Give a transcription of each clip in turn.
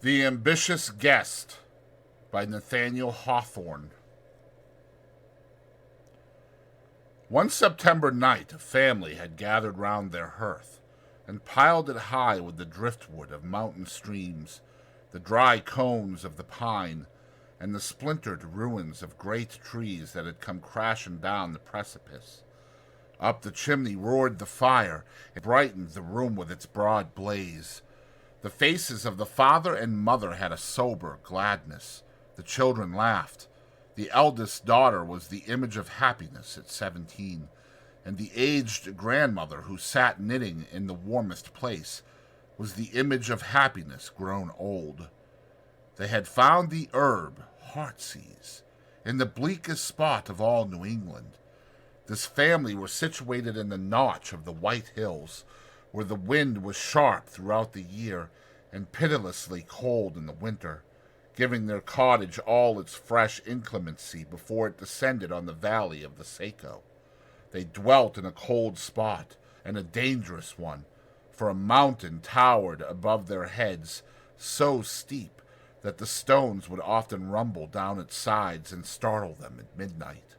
The Ambitious Guest by Nathaniel Hawthorne. One September night, a family had gathered round their hearth and piled it high with the driftwood of mountain streams, the dry cones of the pine, and the splintered ruins of great trees that had come crashing down the precipice. Up the chimney roared the fire, and brightened the room with its broad blaze. The faces of the father and mother had a sober gladness. The children laughed. The eldest daughter was the image of happiness at 17, and the aged grandmother who sat knitting in the warmest place was the image of happiness grown old. They had found the herb, heartsease, in the bleakest spot of all New England. This family were situated in the notch of the White Hills, where the wind was sharp throughout the year and pitilessly cold in the winter, giving their cottage all its fresh inclemency before it descended on the valley of the Saco. They dwelt in a cold spot, and a dangerous one, for a mountain towered above their heads, so steep that the stones would often rumble down its sides and startle them at midnight.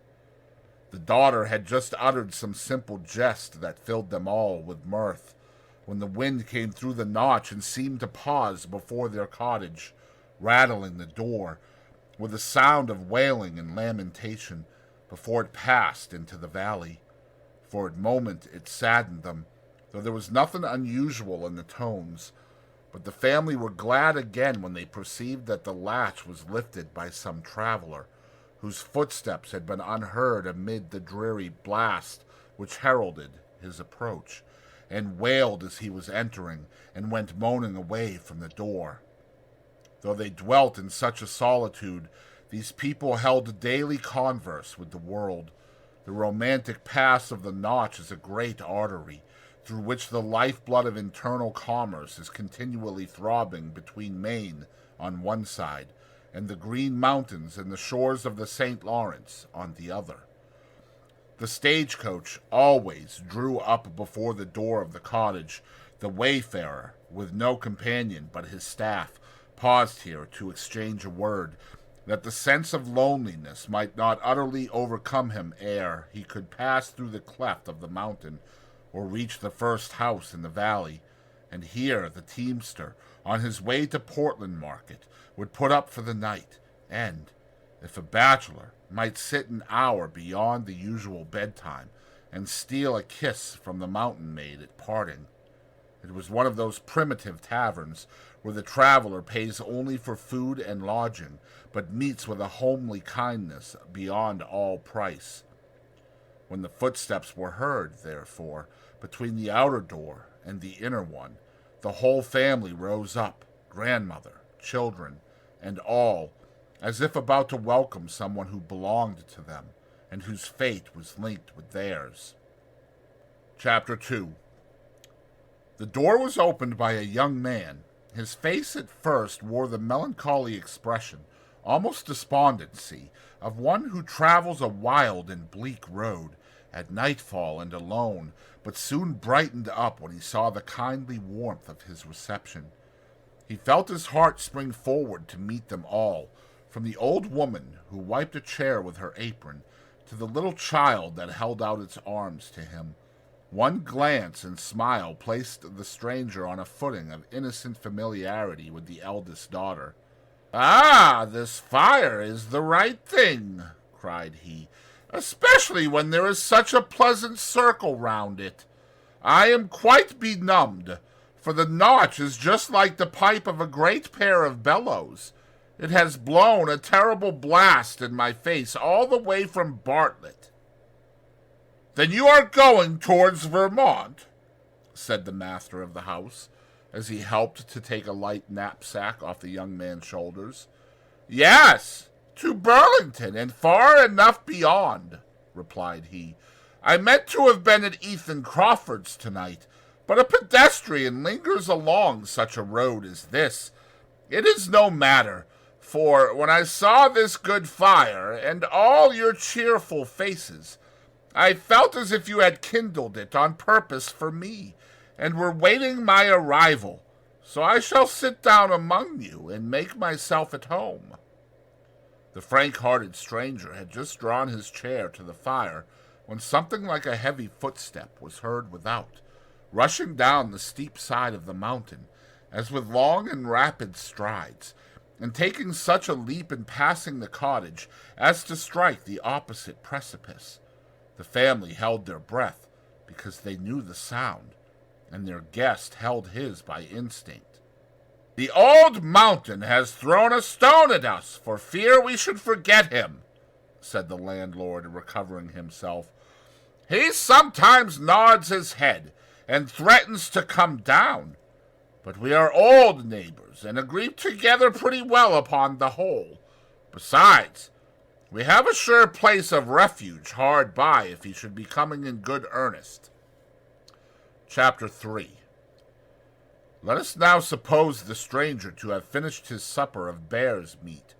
The daughter had just uttered some simple jest that filled them all with mirth, when the wind came through the notch and seemed to pause before their cottage, rattling the door with a sound of wailing and lamentation before it passed into the valley. For a moment it saddened them, though there was nothing unusual in the tones, but the family were glad again when they perceived that the latch was lifted by some traveler, whose footsteps had been unheard amid the dreary blast which heralded his approach, and wailed as he was entering, and went moaning away from the door. Though they dwelt in such a solitude, these people held daily converse with the world. The romantic pass of the Notch is a great artery, through which the lifeblood of internal commerce is continually throbbing between Maine on one side, and the Green Mountains and the shores of the St. Lawrence on the other. The stagecoach always drew up before the door of the cottage. The wayfarer, with no companion but his staff, paused here to exchange a word, that the sense of loneliness might not utterly overcome him ere he could pass through the cleft of the mountain or reach the first house in the valley. And here the teamster, on his way to Portland Market, would put up for the night, and, if a bachelor, might sit an hour beyond the usual bedtime and steal a kiss from the mountain maid at parting. It was one of those primitive taverns where the traveler pays only for food and lodging, but meets with a homely kindness beyond all price. When the footsteps were heard, therefore, between the outer door and the inner one, the whole family rose up, grandmother, children, and all, as if about to welcome someone who belonged to them, and whose fate was linked with theirs. Chapter 2. The door was opened by a young man. His face at first wore the melancholy expression, almost despondency, of one who travels a wild and bleak road, at nightfall and alone, but soon brightened up when he saw the kindly warmth of his reception. He felt his heart spring forward to meet them all, from the old woman who wiped a chair with her apron, to the little child that held out its arms to him. One glance and smile placed the stranger on a footing of innocent familiarity with the eldest daughter. "Ah, this fire is the right thing," cried he, "especially when there is such a pleasant circle round it. I am quite benumbed, for the Notch is just like the pipe of a great pair of bellows. It has blown a terrible blast in my face all the way from Bartlett." "Then you are going towards Vermont?" said the master of the house, as he helped to take a light knapsack off the young man's shoulders. "Yes, to Burlington, and far enough beyond," replied he. "I meant to have been at Ethan Crawford's tonight, but a pedestrian lingers along such a road as this. It is no matter, for when I saw this good fire, and all your cheerful faces, I felt as if you had kindled it on purpose for me, and were waiting my arrival. so I shall sit down among you and make myself at home." The frank-hearted stranger had just drawn his chair to the fire when something like a heavy footstep was heard without, rushing down the steep side of the mountain, as with long and rapid strides, and taking such a leap in passing the cottage as to strike the opposite precipice. The family held their breath, because they knew the sound, and their guest held his by instinct. "The old mountain has thrown a stone at us, for fear we should forget him," said the landlord, recovering himself. "He sometimes nods his head, and threatens to come down, but we are old neighbors, and agree together pretty well upon the whole. Besides, we have a sure place of refuge hard by if he should be coming in good earnest." Chapter 3. Let us now suppose the stranger to have finished his supper of bear's meat,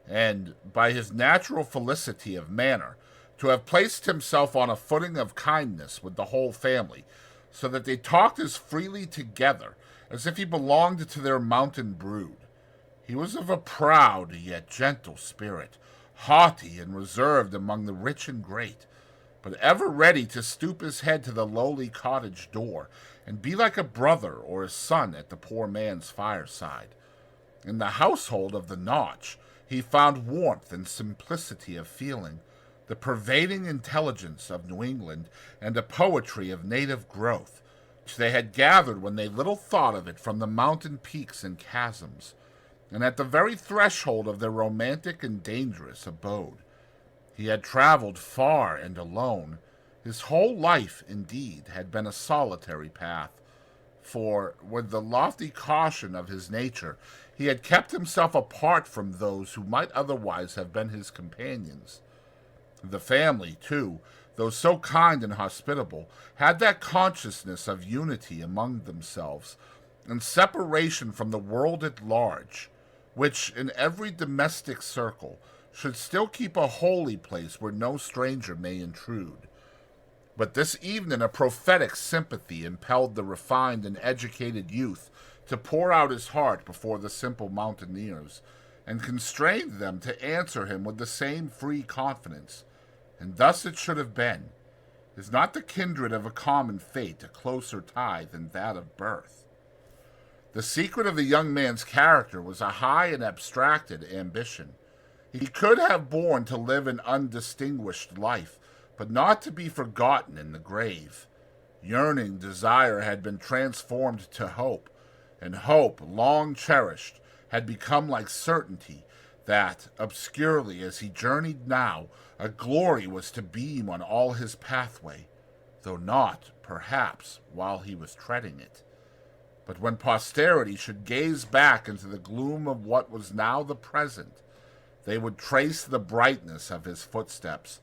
and, by his natural felicity of manner, to have placed himself on a footing of kindness with the whole family, so that they talked as freely together as if he belonged to their mountain brood. He was of a proud yet gentle spirit, haughty and reserved among the rich and great, but ever ready to stoop his head to the lowly cottage door, and be like a brother or a son at the poor man's fireside. In the household of the Notch he found warmth and simplicity of feeling, the pervading intelligence of New England, and a poetry of native growth, which they had gathered when they little thought of it from the mountain peaks and chasms, and at the very threshold of their romantic and dangerous abode. He had traveled far and alone. His whole life, indeed, had been a solitary path, for, with the lofty caution of his nature, he had kept himself apart from those who might otherwise have been his companions. The family, too, though so kind and hospitable, had that consciousness of unity among themselves, and separation from the world at large, which, in every domestic circle, should still keep a holy place where no stranger may intrude. But this evening a prophetic sympathy impelled the refined and educated youth to pour out his heart before the simple mountaineers, and constrained them to answer him with the same free confidence. And thus it should have been. Is not the kindred of a common fate a closer tie than that of birth? The secret of the young man's character was a high and abstracted ambition. He could have borne to live an undistinguished life, but not to be forgotten in the grave. Yearning desire had been transformed to hope, and hope, long cherished, had become like certainty that, obscurely as he journeyed now, a glory was to beam on all his pathway, though not, perhaps, while he was treading it. But when posterity should gaze back into the gloom of what was now the present, they would trace the brightness of his footsteps,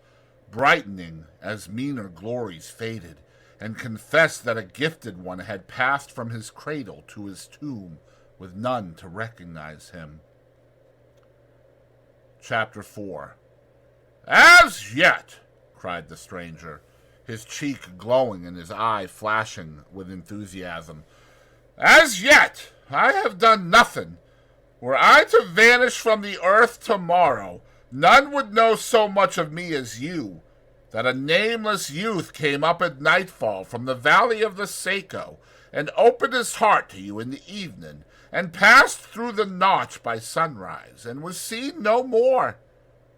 brightening as meaner glories faded, and confess that a gifted one had passed from his cradle to his tomb with none to recognize him. Chapter 4. "As yet," cried the stranger, his cheek glowing and his eye flashing with enthusiasm, "as yet I have done nothing. Were I to vanish from the earth tomorrow, none would know so much of me as you, that a nameless youth came up at nightfall from the valley of the Saco, and opened his heart to you in the evening, and passed through the Notch by sunrise, and was seen no more.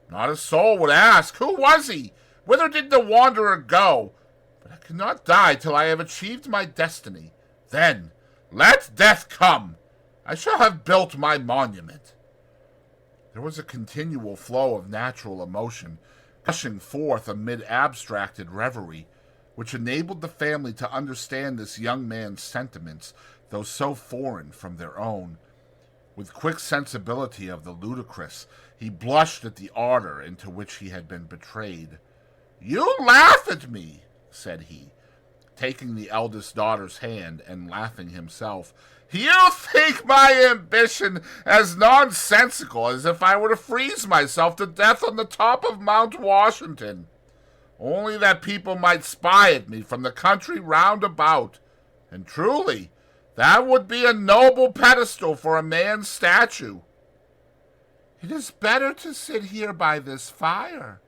Not a soul would ask, who was he? Whither did the wanderer go? But I cannot die till I have achieved my destiny. Then let death come. I shall have built my monument." There was a continual flow of natural emotion, gushing forth amid abstracted reverie, which enabled the family to understand this young man's sentiments, though so foreign from their own. With quick sensibility of the ludicrous, he blushed at the ardor into which he had been betrayed. "You laugh at me," said he, taking the eldest daughter's hand and laughing himself. "You think my ambition as nonsensical as if I were to freeze myself to death on the top of Mount Washington, only that people might spy at me from the country round about. And truly, That would be a noble pedestal for a man's statue." "It is better to sit here by this fire,"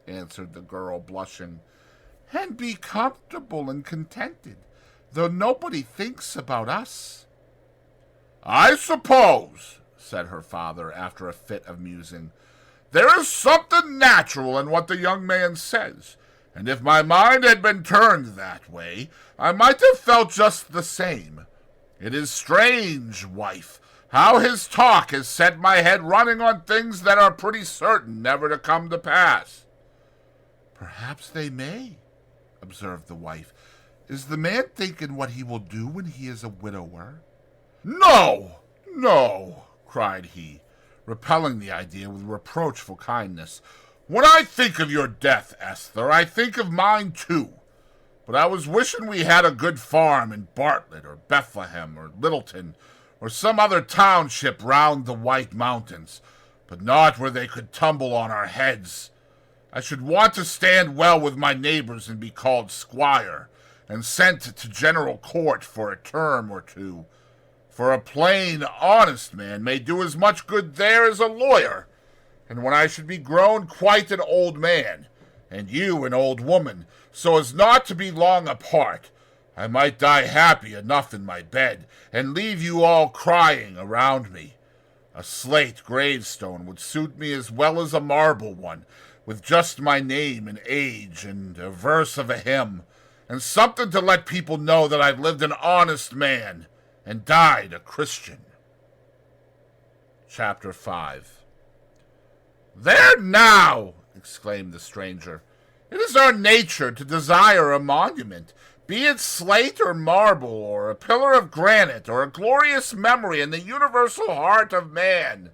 answered the girl, blushing, "and be comfortable and contented, though nobody thinks about us." "I suppose," said her father, after a fit of musing, "there is something natural in what the young man says, and if my mind had been turned that way, I might have felt just the same. It is strange, wife, how his talk has set my head running on things that are pretty certain never to come to pass." "Perhaps they may," observed the wife. "Is the man thinking what he will do when he is a widower?" "No, no," cried he, repelling the idea with reproachful kindness. "When I think of your death, Esther, I think of mine too. But I was wishing we had a good farm in Bartlett or Bethlehem or Littleton or some other township round the White Mountains, but not where they could tumble on our heads. I should want to stand well with my neighbors and be called squire, and sent to general court for a term or two. For a plain, honest man may do as much good there as a lawyer, and when I should be grown quite an old man, and you an old woman, so as not to be long apart, I might die happy enough in my bed, and leave you all crying around me. A slate gravestone would suit me as well as a marble one, with just my name and age, and a verse of a hymn, and something to let people know that I've lived an honest man, and died a Christian." Chapter 5. "There now!" exclaimed the stranger. "It is our nature to desire a monument, be it slate or marble, or a pillar of granite, or a glorious memory in the universal heart of man."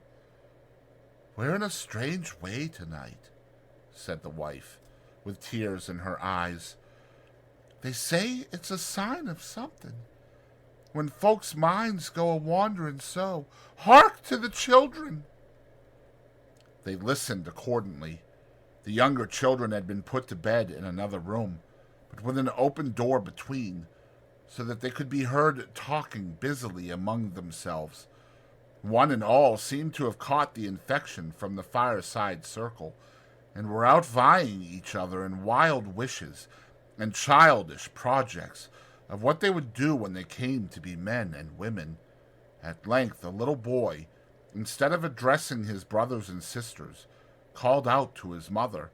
"We're in a strange way tonight," said the wife, with tears in her eyes. "They say it's a sign of something. When folks' minds go a-wandering so, hark to the children." They listened accordingly. The younger children had been put to bed in another room, but with an open door between, so that they could be heard talking busily among themselves. One and all seemed to have caught the infection from the fireside circle, and were outvying each other in wild wishes and childish projects of what they would do when they came to be men and women. At length the little boy, instead of addressing his brothers and sisters, called out to his mother.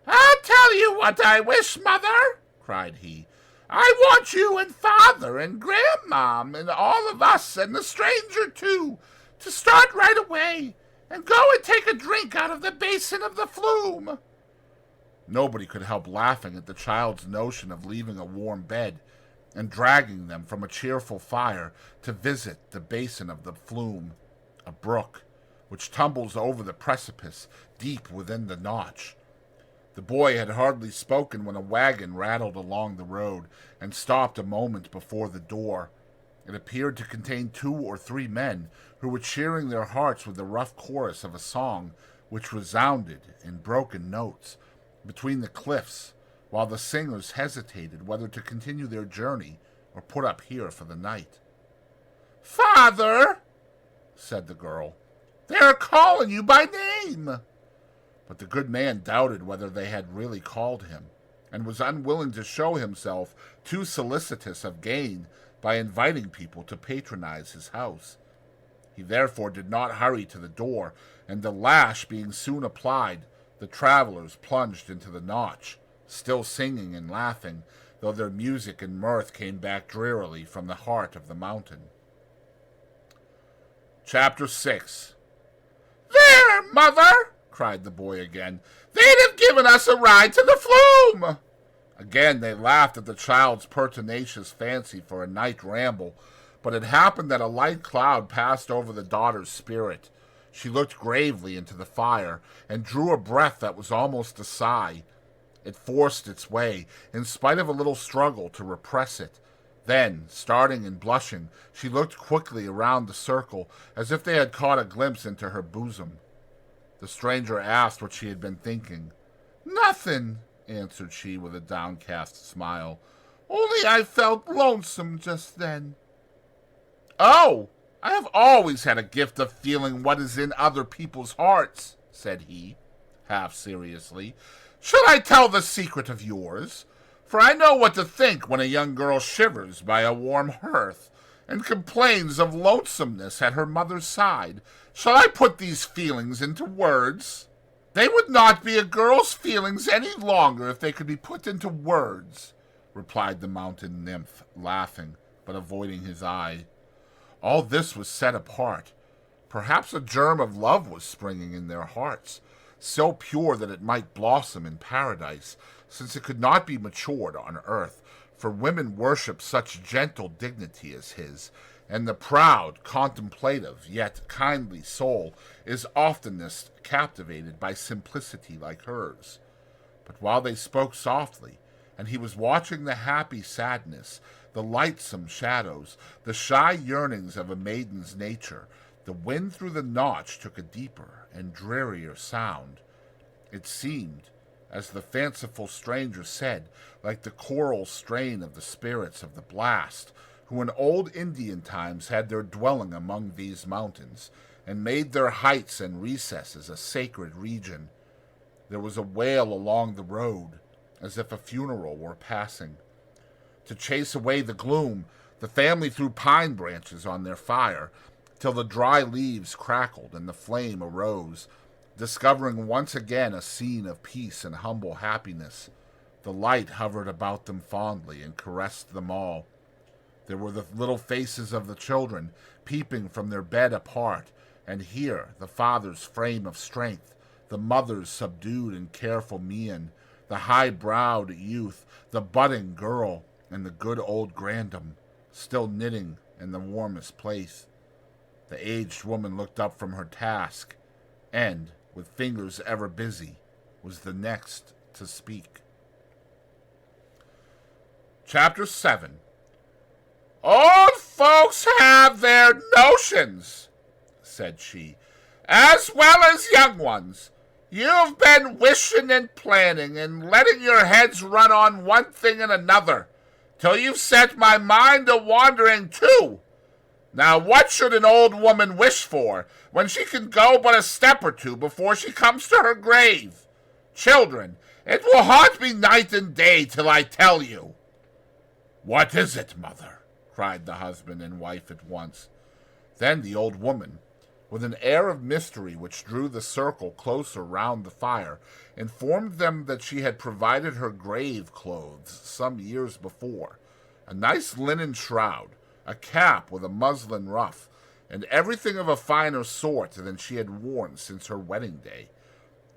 "I'll tell you what I wish, mother," cried he. "I want you and father and grandmom and all of us and the stranger too to start right away and go and take a drink out of the basin of the flume." Nobody could help laughing at the child's notion of leaving a warm bed and dragging them from a cheerful fire to visit the basin of the flume, a brook which tumbles over the precipice deep within the notch. The boy had hardly spoken when a wagon rattled along the road and stopped a moment before the door. It appeared to contain 2 or 3 men who were cheering their hearts with the rough chorus of a song which resounded in broken notes between the cliffs, while the singers hesitated whether to continue their journey or put up here for the night. "Father," said the girl, "they are calling you by name." But the good man doubted whether they had really called him, and was unwilling to show himself too solicitous of gain by inviting people to patronize his house. He therefore did not hurry to the door, and the lash being soon applied, the travelers plunged into the notch, still singing and laughing, though their music and mirth came back drearily from the heart of the mountain. Chapter 6. "There, mother!" cried the boy again. "They'd have given us a ride to the flume!" Again they laughed at the child's pertinacious fancy for a night ramble, but it happened that a light cloud passed over the daughter's spirit. She looked gravely into the fire, and drew a breath that was almost a sigh. It forced its way, in spite of a little struggle to repress it. Then, starting and blushing, she looked quickly around the circle, as if they had caught a glimpse into her bosom. The stranger asked what she had been thinking. "Nothing," answered she with a downcast smile. "Only I felt lonesome just then." "Oh, I have always had a gift of feeling what is in other people's hearts," said he, half seriously. "Shall I tell the secret of yours? For I know what to think when a young girl shivers by a warm hearth, and complains of lonesomeness at her mother's side. Shall I put these feelings into words? They would not be a girl's feelings any longer if they could be put into words," replied the mountain nymph, laughing, but avoiding his eye. All this was said apart. Perhaps a germ of love was springing in their hearts, so pure that it might blossom in paradise, since it could not be matured on earth, for women worship such gentle dignity as his, and the proud, contemplative, yet kindly soul is oftenest captivated by simplicity like hers. But while they spoke softly, and he was watching the happy sadness, the lightsome shadows, the shy yearnings of a maiden's nature, the wind through the notch took a deeper and drearier sound. It seemed, as the fanciful stranger said, like the choral strain of the spirits of the blast, who in old Indian times had their dwelling among these mountains, and made their heights and recesses a sacred region. There was a wail along the road, as if a funeral were passing. To chase away the gloom, the family threw pine branches on their fire, till the dry leaves crackled and the flame arose, discovering once again a scene of peace and humble happiness. The light hovered about them fondly and caressed them all. There were the little faces of the children peeping from their bed apart, and here the father's frame of strength, the mother's subdued and careful mien, the high-browed youth, the budding girl, and the good old grandam, still knitting in the warmest place. The aged woman looked up from her task, and, with fingers ever busy, was the next to speak. Chapter 7. "Old folks have their notions," said she, "as well as young ones. You've been wishing and planning and letting your heads run on one thing and another, till you've set my mind a-wandering too. Now what should an old woman wish for, when she can go but a step or two before she comes to her grave? Children, it will haunt me night and day till I tell you." "What is it, mother?" cried the husband and wife at once. Then the old woman, with an air of mystery which drew the circle closer round the fire, informed them that she had provided her grave clothes some years before, a nice linen shroud, a cap with a muslin ruff, and everything of a finer sort than she had worn since her wedding day.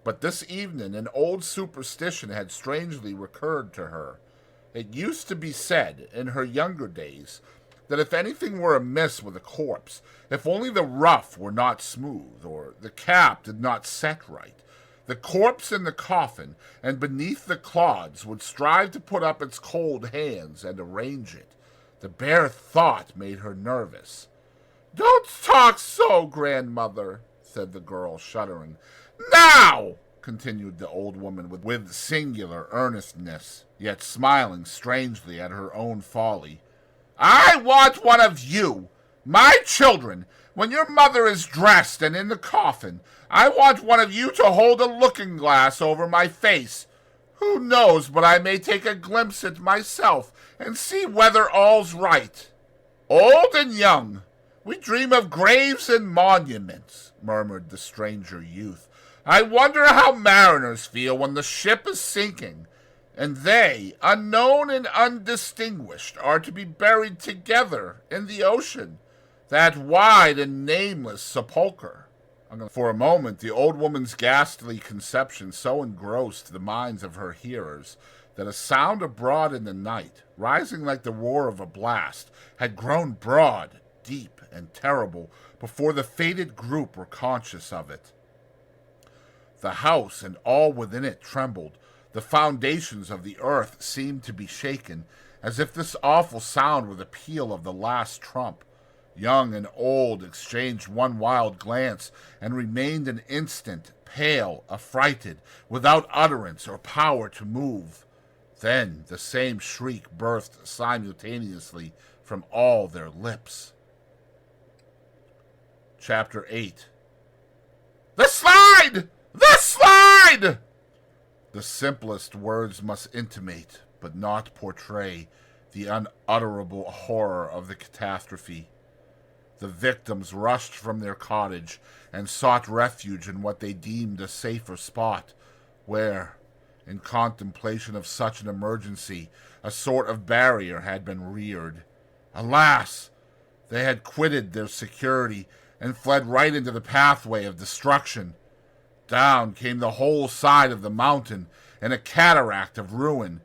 But this evening an old superstition had strangely recurred to her. It used to be said, in her younger days, that if anything were amiss with a corpse, if only the ruff were not smooth, or the cap did not set right, the corpse in the coffin and beneath the clods would strive to put up its cold hands and arrange it. The bare thought made her nervous. "Don't talk so, grandmother," said the girl, shuddering. "Now," continued the old woman with singular earnestness, yet smiling strangely at her own folly, "I want one of you, my children, when your mother is dressed and in the coffin. I want one of you to hold a looking-glass over my face. Who knows but I may take a glimpse at myself and see whether all's right. Old and young, we dream of graves and monuments," murmured the stranger youth. "I wonder how mariners feel when the ship is sinking, and they, unknown and undistinguished, are to be buried together in the ocean, that wide and nameless sepulchre." For a moment the old woman's ghastly conception so engrossed the minds of her hearers that a sound abroad in the night, rising like the roar of a blast, had grown broad, deep, and terrible before the fated group were conscious of it. The house and all within it trembled. The foundations of the earth seemed to be shaken, as if this awful sound were the peal of the last trump. Young and old exchanged one wild glance, and remained an instant, pale, affrighted, without utterance or power to move. Then the same shriek burst simultaneously from all their lips. Chapter 8. The slide! The slide! The simplest words must intimate, but not portray, the unutterable horror of the catastrophe. The victims rushed from their cottage and sought refuge in what they deemed a safer spot, where, in contemplation of such an emergency, a sort of barrier had been reared. Alas! They had quitted their security and fled right into the pathway of destruction. Down came the whole side of the mountain in a cataract of ruin.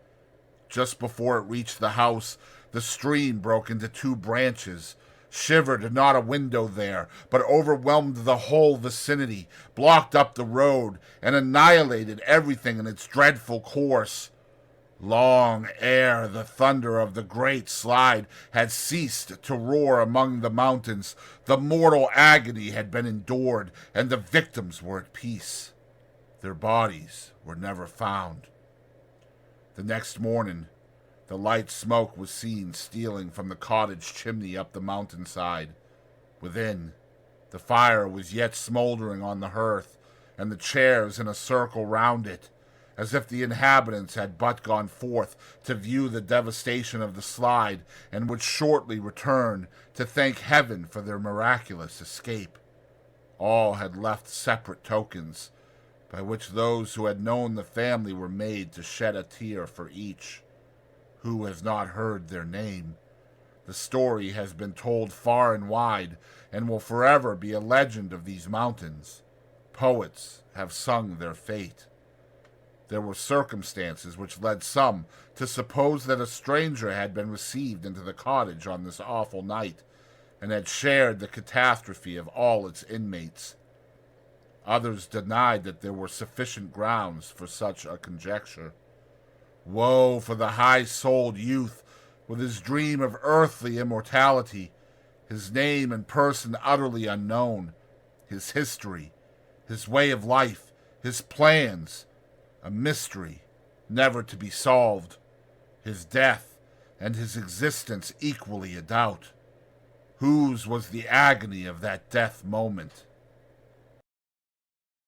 Just before it reached the house, the stream broke into two branches, shivered not a window there, but overwhelmed the whole vicinity, blocked up the road, and annihilated everything in its dreadful course. Long ere the thunder of the great slide had ceased to roar among the mountains, the mortal agony had been endured, and the victims were at peace. Their bodies were never found. The next morning, the light smoke was seen stealing from the cottage chimney up the mountainside. Within, the fire was yet smoldering on the hearth, and the chairs in a circle round it, as if the inhabitants had but gone forth to view the devastation of the slide, and would shortly return to thank heaven for their miraculous escape. All had left separate tokens, by which those who had known the family were made to shed a tear for each. Who has not heard their name? The story has been told far and wide, and will forever be a legend of these mountains. Poets have sung their fate. There were circumstances which led some to suppose that a stranger had been received into the cottage on this awful night, and had shared the catastrophe of all its inmates. Others denied that there were sufficient grounds for such a conjecture. Woe for the high-souled youth, with his dream of earthly immortality, his name and person utterly unknown, his history, his way of life, his plans, a mystery never to be solved, his death and his existence equally a doubt. Whose was the agony of that death moment?